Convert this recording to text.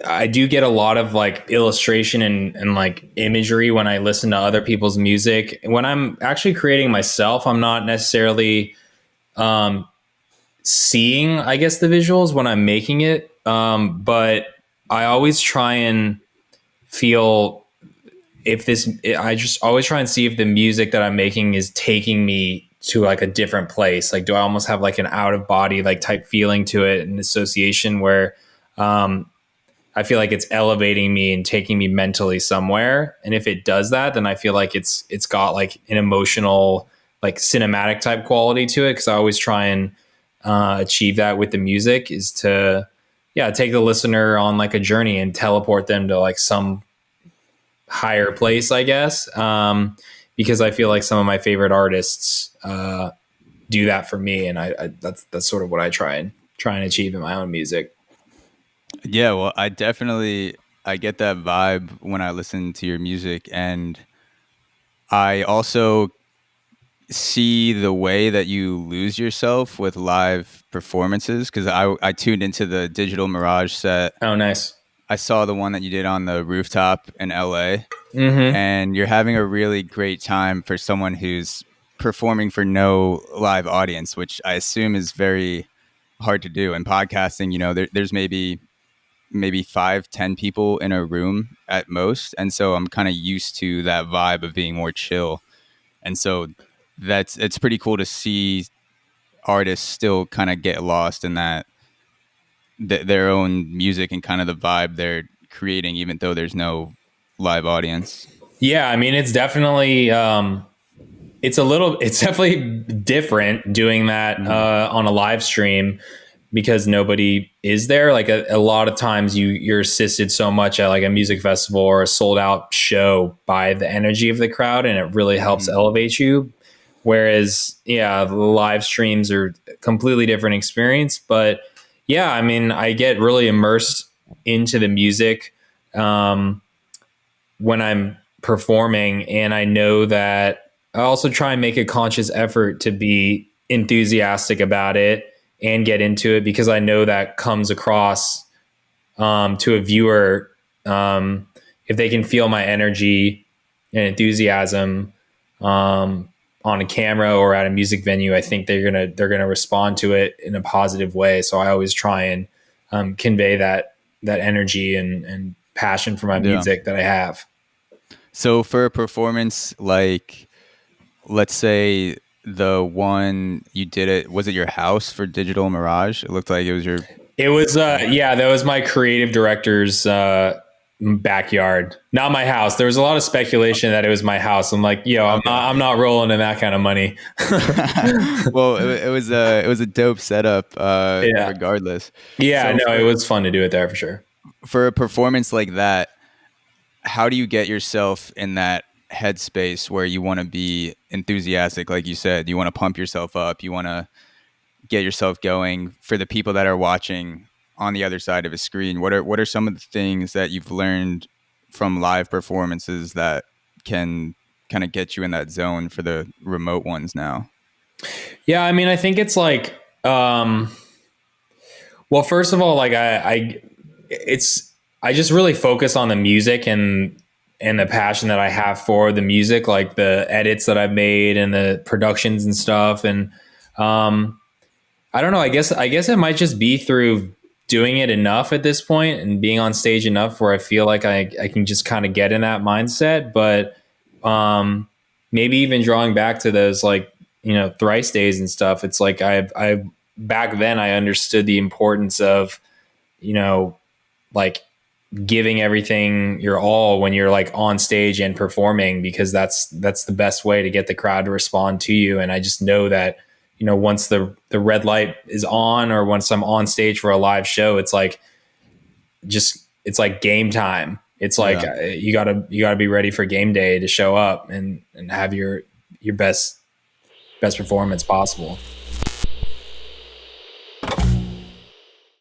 I do get a lot of like illustration and like imagery when I listen to other people's music. When I'm actually creating myself, I'm not necessarily seeing, I guess, the visuals when I'm making it. But I always try and feel if this, I just always try and see if the music that I'm making is taking me to like a different place. Like, do I almost have like an out of body like type feeling to it, an association where I feel like it's elevating me and taking me mentally somewhere. And if it does that, then I feel like it's got like an emotional, like cinematic type quality to it. Cause I always try and achieve that with the music, is to, yeah, take the listener on like a journey and teleport them to like some higher place, I guess. Because I feel like some of my favorite artists do that for me. And I that's sort of what I try and achieve in my own music. Yeah, well, I get that vibe when I listen to your music, and I also see the way that you lose yourself with live performances, because I tuned into the Digital Mirage set. Oh, nice. I saw the one that you did on the rooftop in LA, Mm-hmm. and you're having a really great time for someone who's performing for no live audience, which I assume is very hard to do. In podcasting, there's maybe 5-10 people in a room at most, and so I'm kind of used to that vibe of being more chill, and so it's pretty cool to see artists still kind of get lost in that their own music and kind of the vibe they're creating, even though there's no live audience. Yeah, I mean, it's definitely it's definitely different doing that on a live stream, because nobody is there. Like a lot of times you're assisted so much at like a music festival or a sold out show by the energy of the crowd, and it really helps elevate you. Whereas, yeah, the live streams are a completely different experience. But yeah, I mean, I get really immersed into the music when I'm performing, and I know that I also try and make a conscious effort to be enthusiastic about it and get into it, because I know that comes across to a viewer. If they can feel my energy and enthusiasm on a camera or at a music venue, I think they're gonna respond to it in a positive way. So I always try and convey that energy and passion for my music that I have. So for a performance, like, let's say the one you did, was it your house for Digital Mirage? It looked like it was your... It was, yeah, that was my creative director's backyard, not my house. There was a lot of speculation that it was my house. I'm like, I'm not rolling in that kind of money. Well, it was a dope setup, regardless. Yeah, so it was fun to do it there for sure. For a performance like that, how do you get yourself in that headspace where you want to be enthusiastic? Like you said, you want to pump yourself up. You want to get yourself going for the people that are watching on the other side of a screen. What are some of the things that you've learned from live performances that can kind of get you in that zone for the remote ones now? Yeah, I mean, I think it's like, well, first of all, like I just really focus on the music and the passion that I have for the music, like the edits that I've made and the productions and stuff. And I don't know, I guess it might just be through doing it enough at this point and being on stage enough where I feel like I can just kind of get in that mindset. But maybe even drawing back to those, like, thrice days and stuff, it's like I back then I understood the importance of, like giving everything your all when you're like on stage and performing, because that's the best way to get the crowd to respond to you. And I just know that, once the red light is on, or once I'm on stage for a live show, it's like game time. It's like, you gotta be ready for game day to show up and have your best performance possible.